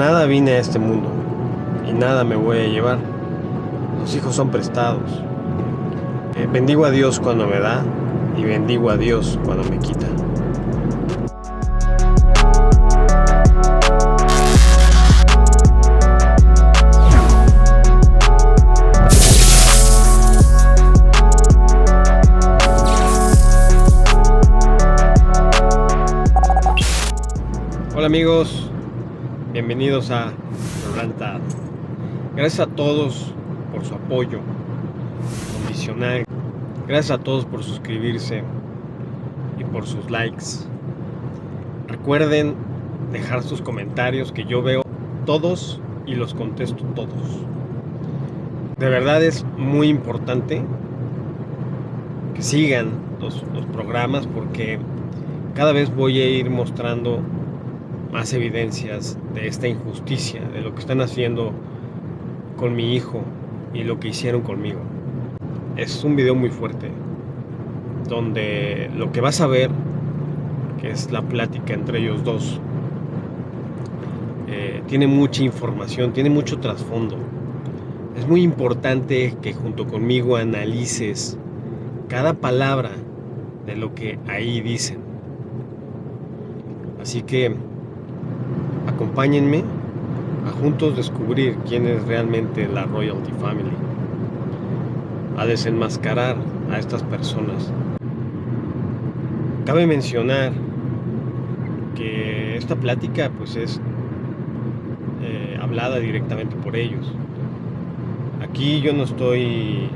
nada vine a este mundo y nada me voy a llevar. Los hijos son prestados. Bendigo a Dios cuando me da y bendigo a Dios cuando me quita. Hola amigos, bienvenidos a Rantad. Gracias a todos por su apoyo incondicional. Gracias a todos por suscribirse y por sus likes. Recuerden dejar sus comentarios, que yo veo todos y los contesto todos. De verdad es muy importante que sigan los programas, porque cada vez voy a ir mostrando más evidencias de esta injusticia, de lo que están haciendo con mi hijo y lo que hicieron conmigo. Es un video muy fuerte, donde lo que vas a ver, que es la plática entre ellos dos, tiene mucha información, tiene mucho trasfondo. Es muy importante que junto conmigo analices cada palabra de lo que ahí dicen. Así que acompáñenme a juntos descubrir quién es realmente la Royalty Family, a desenmascarar a estas personas. Cabe mencionar que esta plática pues es hablada directamente por ellos. Aquí yo no estoy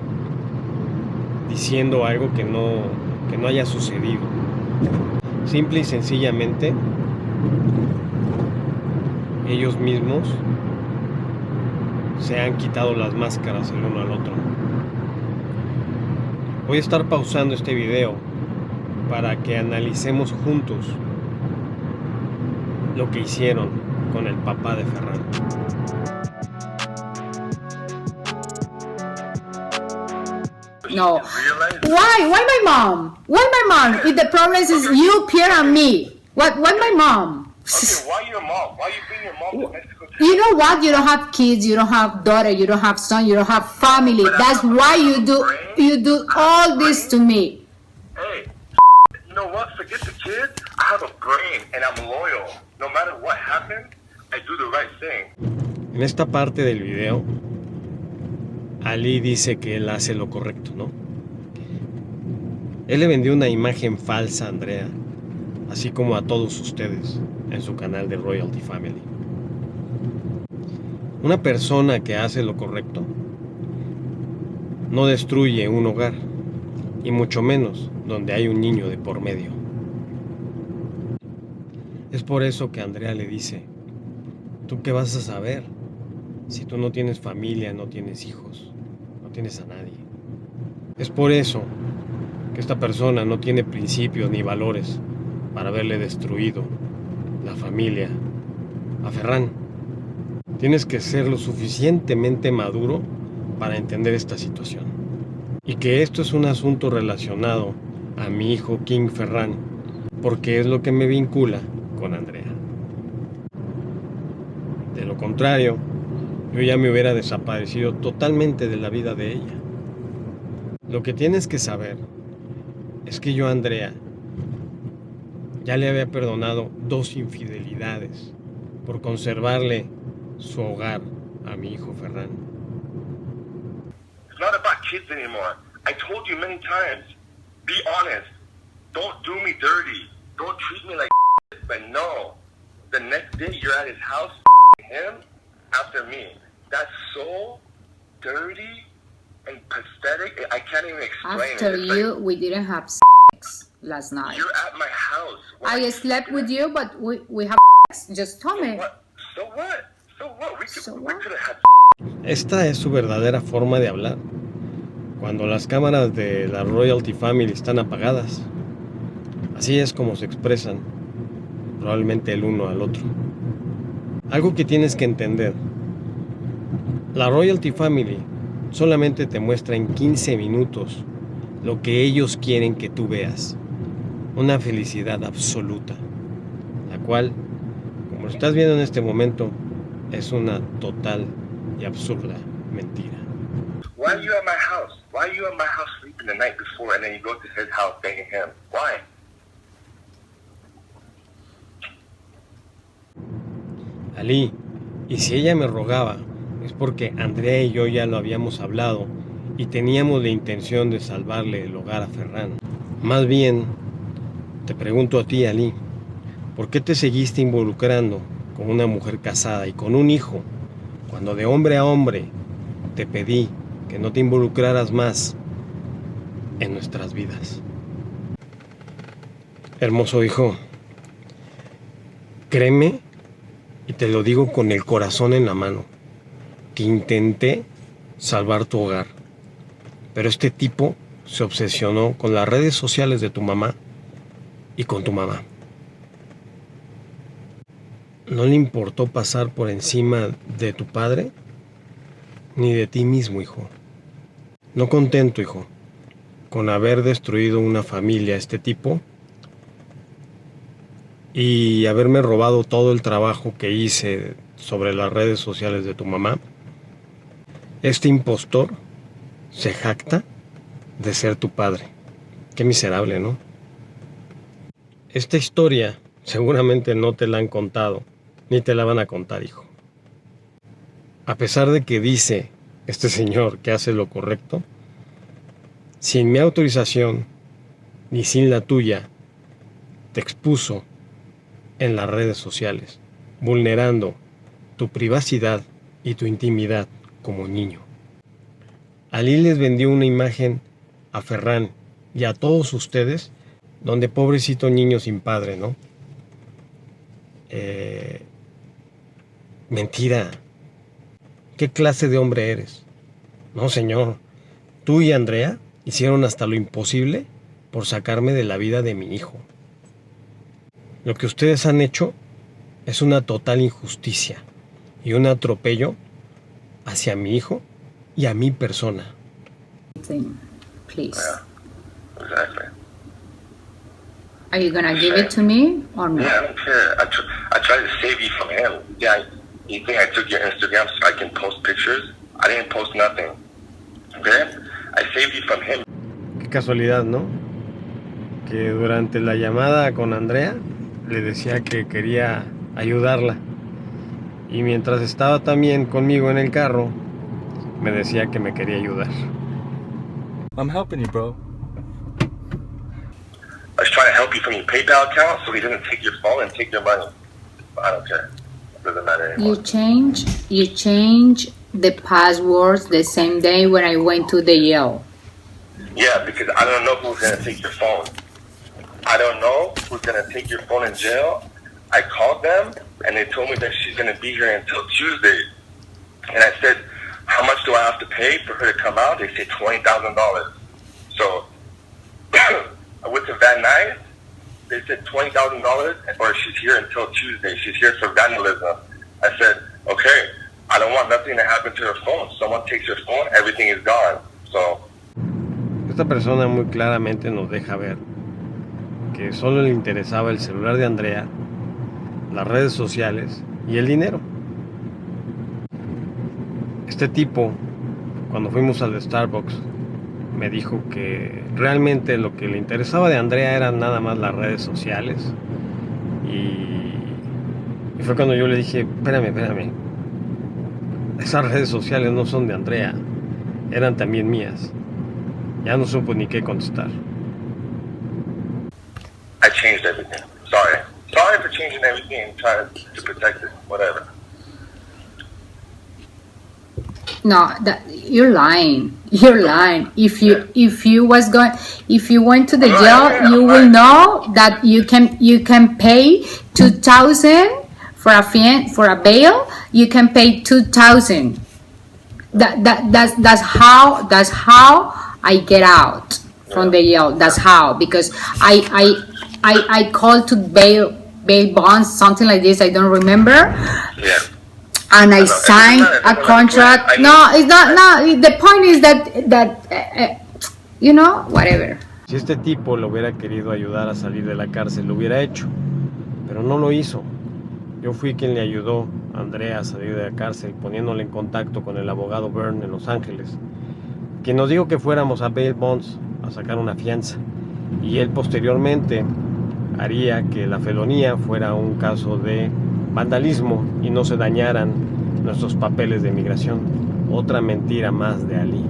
diciendo algo que no haya sucedido. Simple y sencillamente ellos mismos se han quitado las máscaras el uno al otro. Voy a estar pausando este video para que analicemos juntos lo que hicieron con el papá de Ferran. No. Why my mom? Why my mom? If the problem is you, Pierre, and me. Why my mom? Okay, why your mom? Why you bring your mom to Mexico? You know what? You don't have kids, you don't have daughter, you don't have son, you don't have family. That's why you do all this to me. Hey, you know what? Forget the kids. I have a brain and I'm loyal. No matter what happens, I do the right thing. En esta parte del video, Ali dice que él hace lo correcto, ¿no? Él le vendió una imagen falsa a Andrea, así como a todos ustedes en su canal de Royalty Family. Una persona que hace lo correcto no destruye un hogar, y mucho menos donde hay un niño de por medio. Es por eso que Andrea le dice: ¿tú qué vas a saber si tú no tienes familia, no tienes hijos, no tienes a nadie? Es por eso que esta persona no tiene principios ni valores para haberle destruido la familia a Ferran. Tienes que ser lo suficientemente maduro para entender esta situación, y que esto es un asunto relacionado a mi hijo King Ferran, porque es lo que me vincula con Andrea. De lo contrario, yo ya me hubiera desaparecido totalmente de la vida de ella. Lo que tienes que saber es que yo a Andrea ya le había perdonado 2 infidelidades por conservarle su hogar a mi hijo Ferran. It's not about kids anymore. I told you many times, be honest. Don't do me dirty. Don't treat me like shit. But no, the next day you're at his house him after me. That's so dirty and pathetic. I can't even explain After it. It's you, like, we didn't have sex last night. you're at my house. Why I slept with you, but we have sex. Just tell me. What? So what? So what? We could have had. Esta es su verdadera forma de hablar, cuando las cámaras de la Royalty Family están apagadas. Así es como se expresan, probablemente el uno al otro. Algo que tienes que entender: la Royalty Family solamente te muestra en 15 minutos lo que ellos quieren que tú veas. Una felicidad absoluta, la cual, como lo estás viendo en este momento, es una total y absurda mentira. Why are you at my house? Why are you at my house sleeping the night before and then you go to his house banging him? Why? Ali, y si ella me rogaba, es porque Andrea y yo ya lo habíamos hablado y teníamos la intención de salvarle el hogar a Ferran. Más bien, te pregunto a ti, Ali, ¿por qué te seguiste involucrando con una mujer casada y con un hijo, cuando de hombre a hombre te pedí que no te involucraras más en nuestras vidas? Hermoso hijo, créeme, y te lo digo con el corazón en la mano, que intenté salvar tu hogar, pero este tipo se obsesionó con las redes sociales de tu mamá y con tu mamá. No le importó pasar por encima de tu padre ni de ti mismo, hijo. No contento, hijo, con haber destruido una familia a este tipo y haberme robado todo el trabajo que hice sobre las redes sociales de tu mamá, este impostor se jacta de ser tu padre. Qué miserable, ¿no? Esta historia seguramente no te la han contado, ni te la van a contar, hijo. A pesar de que dice este señor que hace lo correcto, sin mi autorización, ni sin la tuya, te expuso en las redes sociales, vulnerando tu privacidad y tu intimidad como niño. Ali les vendió una imagen a Ferran y a todos ustedes, donde pobrecito niño sin padre, ¿no? Mentira. ¿Qué clase de hombre eres? No, señor. Tú y Andrea hicieron hasta lo imposible por sacarme de la vida de mi hijo. Lo que ustedes han hecho es una total injusticia y un atropello hacia mi hijo y a mi persona. Please. Yeah, exactly. Are you gonna give it to me or not? Yeah, I don't care. I tried to save you from him. Yeah, you think I took your Instagram so I can post pictures? I didn't post nothing. Okay? I saved you from him. Qué casualidad, ¿no? Que durante la llamada con Andrea le decía que quería ayudarla. Y mientras estaba también conmigo en el carro, me decía que me quería ayudar. I'm helping you, bro. I was trying to help you from your PayPal account so he doesn't take your phone and take your money. I don't care. It doesn't matter anymore. You change the passwords the same day when I went to the jail. Yeah, because I don't know who's going to take your phone. I don't know who's going to take your phone in jail. I called them, and they told me that she's going to be here until Tuesday. And I said, how much do I have to pay for her to come out? They said $20,000. So I went to Van Nuys. They said $20,000, or she's here until Tuesday. She's here for vandalism. I said, okay, I don't want nothing to happen to her phone. Someone takes her phone, everything is gone. So esta persona muy claramente nos deja ver que solo le interesaba el celular de Andrea, las redes sociales y el dinero. Este tipo, cuando fuimos al Starbucks, me dijo que realmente lo que le interesaba de Andrea eran nada más las redes sociales. Y fue cuando yo le dije, espérame. Esas redes sociales no son de Andrea, eran también mías. Ya no supo ni qué contestar. I changed everything. Sorry. Sorry for changing everything and trying to protect it. Whatever. No, you're lying. You're lying. If you went to the jail, you will know that you can pay 2,000 for a bail. You can pay 2,000. That's how I get out from the jail. That's how, because I called to bail bonds, something like this. I don't remember. Yeah. And I signed a contract. No, it's not. No, the point is that you know, whatever. Si este tipo lo hubiera querido ayudar a salir de la cárcel, lo hubiera hecho, pero no lo hizo. Yo fui quien le ayudó a Andrea a salir de la cárcel, poniéndole en contacto con el abogado Byrne en Los Ángeles, quien nos dijo que fuéramos a bail bonds a sacar una fianza, y él posteriormente haría que la felonía fuera un caso de vandalismo y no se dañaran nuestros papeles de migración. Otra mentira más de Ali.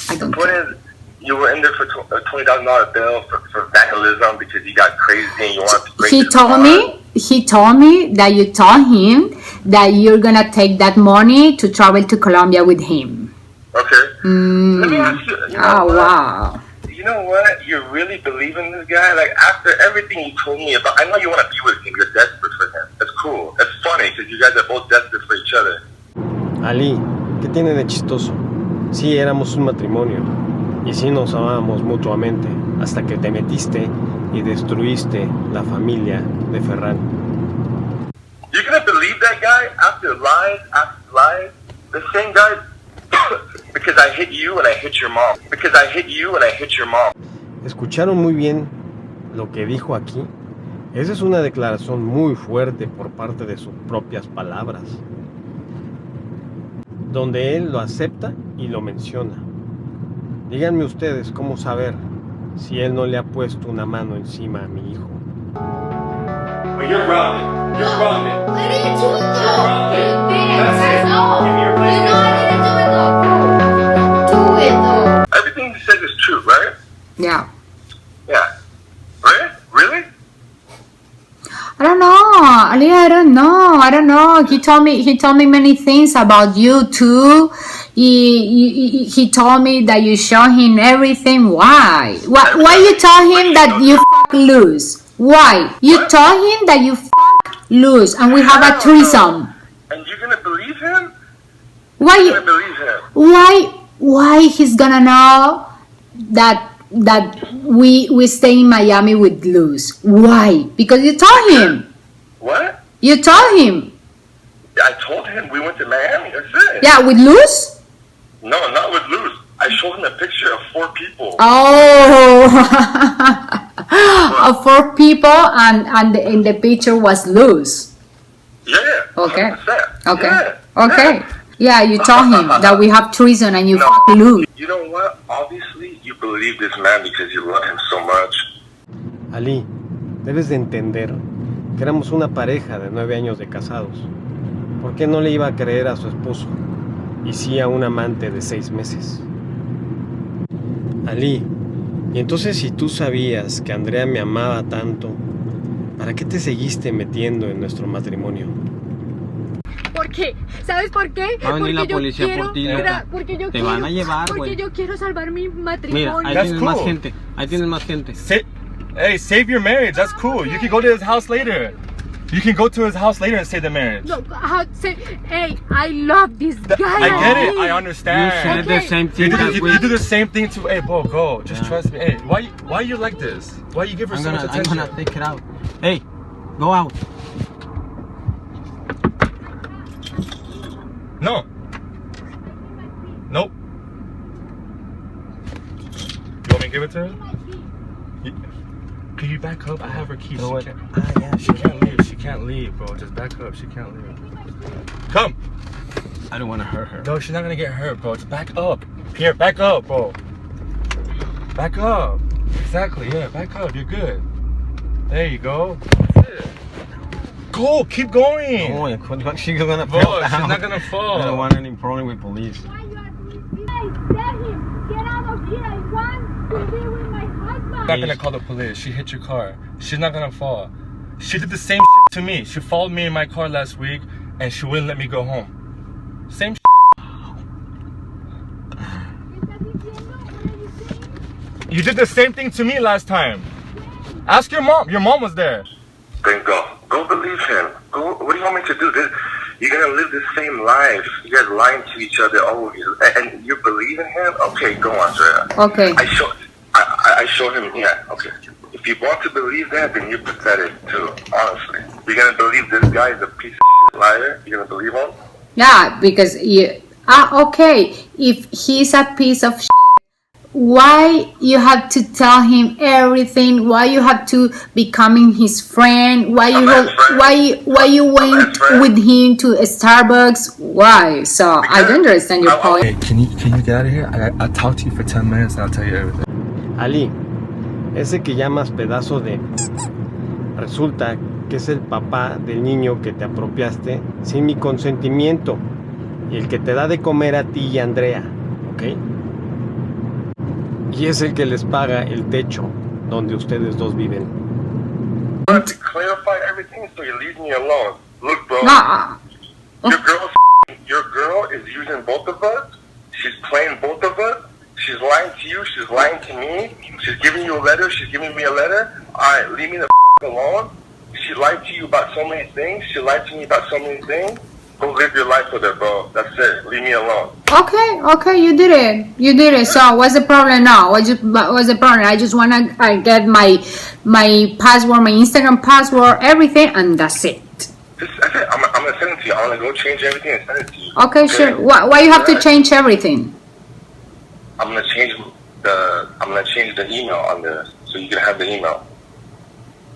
I don't The point is, you were in there for $20,000 bill for vandalism because you got crazy and you wanted to break he his told car. me that you told him that you're gonna take that money to travel to Colombia with him. Okay. Let me ask you. You know Oh what? wow. You know what? You really believe in this guy? Like, after everything you told me about, I know you want to be with him. You're desperate for him. It's cool. It's funny because you guys are both desperate for each other. Ali, ¿qué tiene de chistoso? Sí, éramos un matrimonio y sí nos amábamos mutuamente hasta que te metiste y destruiste la familia de Ferran. You're going to believe that guy after lies? The same guy? Because I hit you and I hit your mom. Because I hit you and I hit your mom. ¿Escucharon muy bien lo que dijo aquí? Esa es una declaración muy fuerte por parte de sus propias palabras, donde él lo acepta y lo menciona. Díganme ustedes cómo saber si él no le ha puesto una mano encima a mi hijo. But you're grounded. You're grounded. I didn't do it though. Grounded. You did. That's it. No. Give me your You PlayStation. know I didn't do it though. Do it though. Everything you said is true, right? Yeah. Yeah. Right? Really? I don't know, Ali. I don't know. He told me many things about you too. He told me that you show him everything. Why you told him that you fuck lose? Why? You told him that you fuck lose and we have a threesome. And you're going to believe him? Why You're you, going to believe him? why he's gonna know that we stay in Miami with Luz? Why? Because you told him. What? You told him. I told him we went to Miami. That's it. Yeah, with Luz? No, not with Luz. I showed him a picture of 4 people. Oh, of 4 people, and in the picture was Luz. Yeah. Okay. 100%. Okay. Yeah. Okay. Yeah, you told him that we have treason and you No. fuck Luz. You know what? Obviously, you believe this man because you love him so much. Ali, debes de entender que éramos una pareja de 9 años de casados. ¿Por qué no le iba a creer a su esposo? Y sí a un amante de 6 meses. Ali, y entonces si tú sabías que Andrea me amaba tanto, ¿para qué te seguiste metiendo en nuestro matrimonio? ¿Por qué? ¿Sabes por qué? Va a venir la policía quiero, por ti, neta. porque yo Te quiero, van a llevar, porque güey. yo quiero salvar mi Mira, matrimonio. ahí That's tienes más cool. gente. Ahí tienes más gente. Hey, save your marriage. That's cool. You can go to his house later. You can go to his house later and save the marriage. No, how say, hey, I love this guy. I get it. I You understand. said the Okay. same You thing do, that you, we... you do the same thing to. Hey, bro, go. Just Yeah. trust me. Hey, why you like this? Why you give her I'm so much gonna attention? take it out. Hey, go out. No. Nope. You want me to give it to her? Can you back up? I have her keys. Throw She it. can't, Yeah, she can't leave. She can't leave, bro. Just back up. She can't leave. Come. I don't want to hurt her. No, she's not gonna get hurt, bro. Just back up. Here, back up, bro. Back up. Exactly, yeah. Back up. You're good. There you go. That's it. Go. Keep going. Oh, she's gonna Bro, fall she's down. not gonna fall. I don't want any problem with police. Why you are doing this? Tell him, get out of here. I want to be with my husband. I'm not gonna call the police. She hit your car. She's not gonna fall. She did the same shit to me. She followed me in my car last week and she wouldn't let me go home. Same shit. You did the same thing to me last time. Ask your mom. Your mom was there. Then go. Go believe him. Go. What do you want me to do? You're gonna live the same life. You guys lying to each other. Oh, and you believe in him? Okay, go, Andrea. Okay. I showed him. Yeah. Okay. If you want to believe that, then you're pathetic too. Honestly, you're gonna believe this guy is a piece of shit liar. You're gonna believe him? Yeah, because okay. If he's a piece of shit, why you have to tell him everything? Why you have to becoming his friend? Why you best friend. why you went best friend. with him to Starbucks? Why? So I don't understand your point. Hey, can you get out of here? I'll talk to you for 10 minutes and I'll tell you everything. Ali, ese que llamas pedazo de... Resulta que es el papá del niño que te apropiaste sin mi consentimiento y el que te da de comer a ti y a Andrea, ¿ok? Y es el que les paga el techo donde ustedes dos viven. I have to clarify everything so you leave me alone. Look, bro, No, your girl is using both of us. She's playing both of us. She's lying to you. She's lying to me. She's giving you a letter. She's giving me a letter. All right, leave me the alone. She lied to you about so many things. She lied to me about so many things. Go live your life with her, bro. That's it. Leave me alone. okay, you did it. So what's the problem now? What's the problem? I just wanna get my password, my Instagram password, everything, and that's it. That's it. I'm gonna send it to you. I'm gonna go change everything and send it to you. Okay, sure. Why you have to change everything? I'm gonna change the email on there so you can have the email.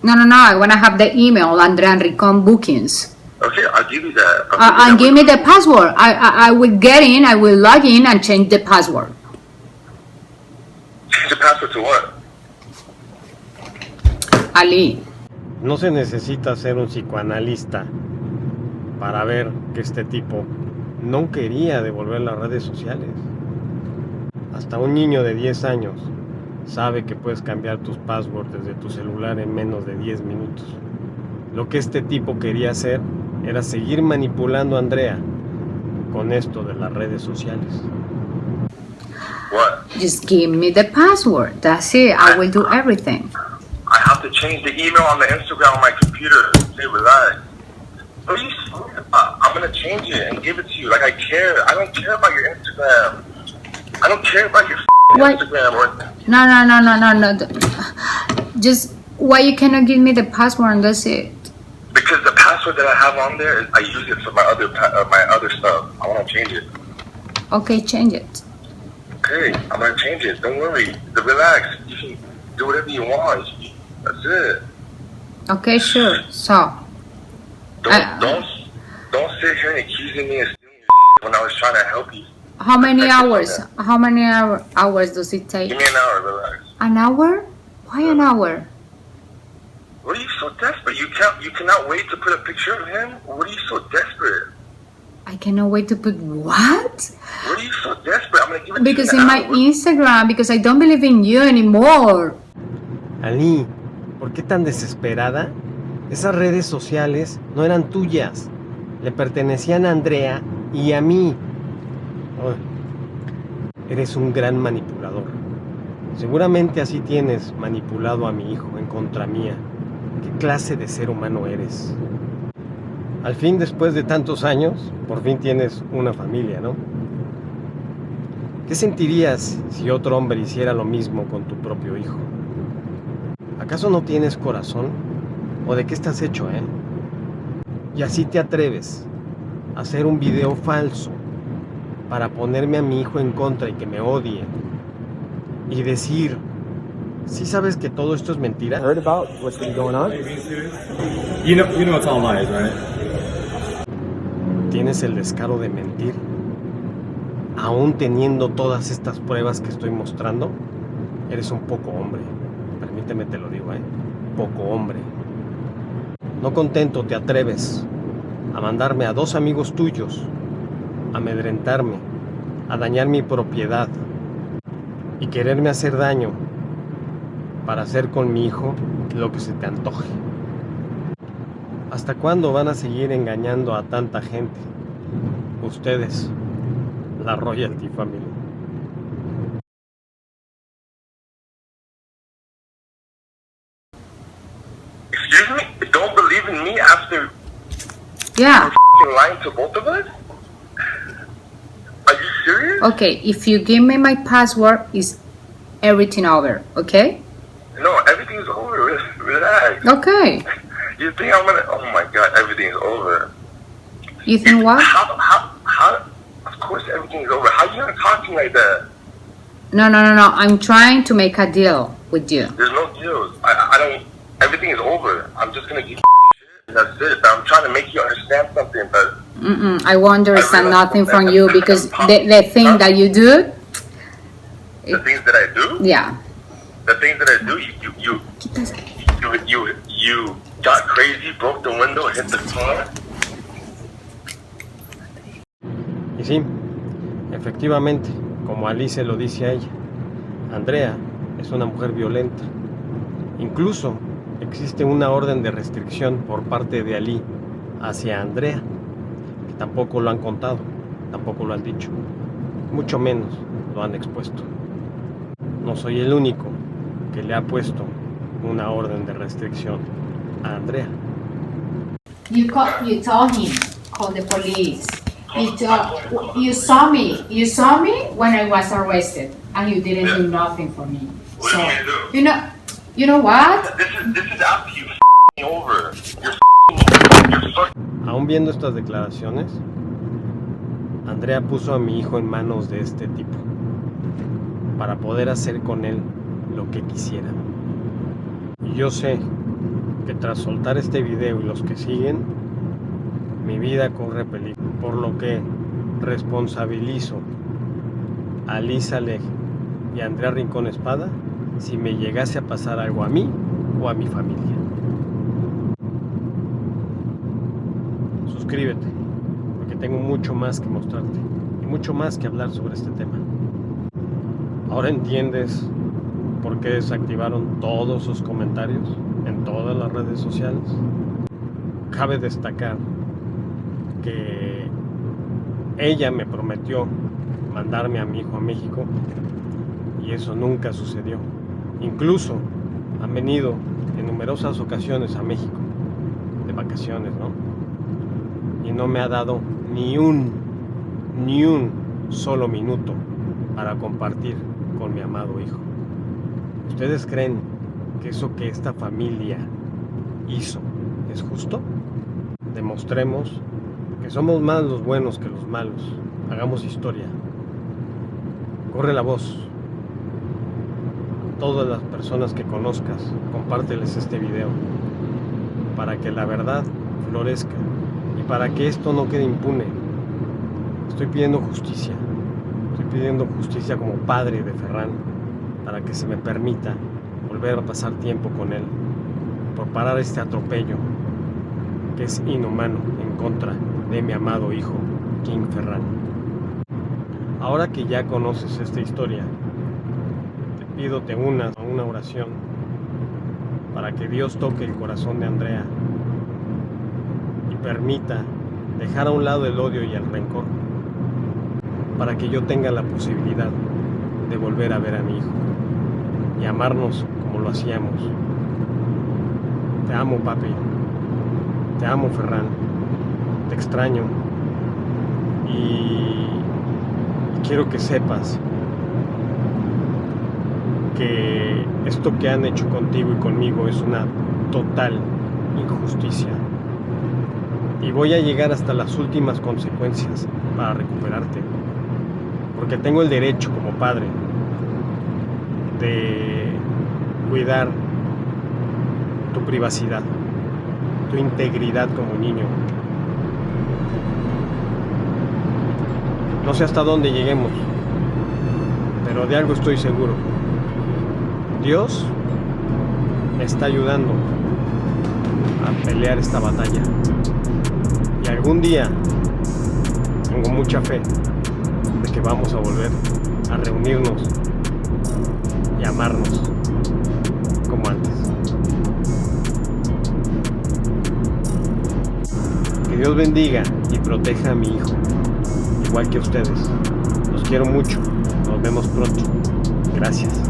No. I wanna have the email, Andrea Enricon Bookings. Okay, I'll give you that. And give me the password. I will get in, I will log in and change the password. Change the password to what? Ali, No se necesita ser un psicoanalista para ver que este tipo no quería devolver las redes sociales. Hasta un niño de 10 años sabe que puedes cambiar tus passwords desde tu celular en menos de 10 minutos. Lo que este tipo quería hacer era seguir manipulando a Andrea con esto de las redes sociales. What? just give me the password. That's it. I will do everything. I have to change the email on the Instagram on my computer. Say relax. Please, I'm gonna change it and give it to you. Like I care. I don't care about your Instagram. I don't care about your What? Instagram or. No. Just why you cannot give me the password and that's it. Because the password that I have on there, I use it for my other stuff. I want to change it. Okay, change it. Okay, I'm gonna change it. Don't worry. Relax. You can do whatever you want. That's it. Okay, sure. So, Don't sit here and accusing me of stealing your shit when I was trying to help you. how many hours? How many hours does it take? Give me an hour. Relax. An hour? Why an hour? What are you so desperate? You cannot wait to put a picture of him? What are you so desperate? I cannot wait to put what? What are you so desperate? I'm gonna give it Because to you in in my an hour. Instagram, because I don't believe in you anymore. Ali, ¿por qué tan desesperada? Esas redes sociales no eran tuyas. Le pertenecían a Andrea y a mí. Oh, eres un gran manipulador. Seguramente así tienes manipulado a mi hijo en contra mía. ¿Qué clase de ser humano eres? Al fin, después de tantos años, por fin tienes una familia, ¿no? ¿Qué sentirías si otro hombre hiciera lo mismo con tu propio hijo? ¿Acaso no tienes corazón? ¿O de qué estás hecho, Y así te atreves a hacer un video falso para ponerme a mi hijo en contra y que me odie. Y decir, ¿sí sabes que todo esto es mentira? Heard about what's been going on? You know it's all lies, right? Tienes el descaro de mentir. Aún teniendo todas estas pruebas que estoy mostrando, eres un poco hombre. Permíteme te lo digo, Poco hombre. No contento, te atreves a mandarme a 2 amigos tuyos, a amedrentarme, a dañar mi propiedad y quererme hacer daño para hacer con mi hijo lo que se te antoje. ¿Hasta cuándo van a seguir engañando a tanta gente? Ustedes, la Royalty Family. Excuse me? Don't believe in me after Yeah. lying to both of us? Are you serious? Okay, if you give me my password, is everything over, okay? No, everything's over. Relax. Okay. You think I'm gonna? Oh my God, everything's over. You think what? How? Of course everything's over. How you gonna talk to me like that? I'm trying to make a deal with you. There's no deals. I don't. Everything is over. I'm just gonna give you shit. That's it. But I'm trying to make you understand something. But I won't understand nothing from you because the thing that you do. the things that I do, Yeah. the things that I do, you got crazy, broke the window, hit the car. Y sí, efectivamente, como Alice lo dice a ella, Andrea es una mujer violenta. Incluso existe una orden de restricción por parte de Ali hacia Andrea, que tampoco lo han contado, tampoco lo han dicho, mucho menos lo han expuesto. No soy el único que le ha puesto una orden de restricción a Andrea. You told him, call the police. You saw me when I was arrested, and you didn't do nothing for me. What So, did you do? you know what? This is after you me over. You're fucking. Aún viendo estas declaraciones, Andrea puso a mi hijo en manos de este tipo para poder hacer con él lo que quisiera. Y yo sé que tras soltar este video y los que siguen, mi vida corre peligro, por lo que responsabilizo a Lisa Leg y a Andrea Rincón Espada si me llegase a pasar algo a mí o a mi familia. Suscríbete, porque tengo mucho más que mostrarte y mucho más que hablar sobre este tema. Ahora entiendes por qué desactivaron todos sus comentarios en todas las redes sociales. Cabe destacar que ella me prometió mandarme a mi hijo a México y eso nunca sucedió. Incluso han venido en numerosas ocasiones a México de vacaciones, ¿no? Y no me ha dado ni un solo minuto para compartir con mi amado hijo. ¿Ustedes creen que eso que esta familia hizo es justo? Demostremos que somos más los buenos que los malos. Hagamos historia. Corre la voz. Todas las personas que conozcas, compárteles este video para que la verdad florezca y para que esto no quede impune. Estoy pidiendo justicia. Estoy pidiendo justicia como padre de Ferran para que se me permita volver a pasar tiempo con él por parar este atropello que es inhumano en contra de mi amado hijo King Ferran. Ahora que ya conoces esta historia, te pido te unas a una oración para que Dios toque el corazón de Andrea y permita dejar a un lado el odio y el rencor, para que yo tenga la posibilidad de volver a ver a mi hijo y amarnos como lo hacíamos. Te amo, papi. Te amo, Ferran. Te extraño. Y quiero que sepas que esto que han hecho contigo y conmigo es una total injusticia. Y voy a llegar hasta las últimas consecuencias para recuperarte. Porque tengo el derecho como padre de cuidar tu privacidad, tu integridad como niño. No sé hasta dónde lleguemos, pero de algo estoy seguro. Dios me está ayudando a pelear esta batalla. Y algún día, tengo mucha fe de que vamos a volver a reunirnos y amarnos como antes. Que Dios bendiga y proteja a mi hijo, igual que a ustedes. Los quiero mucho. Nos vemos pronto. Gracias.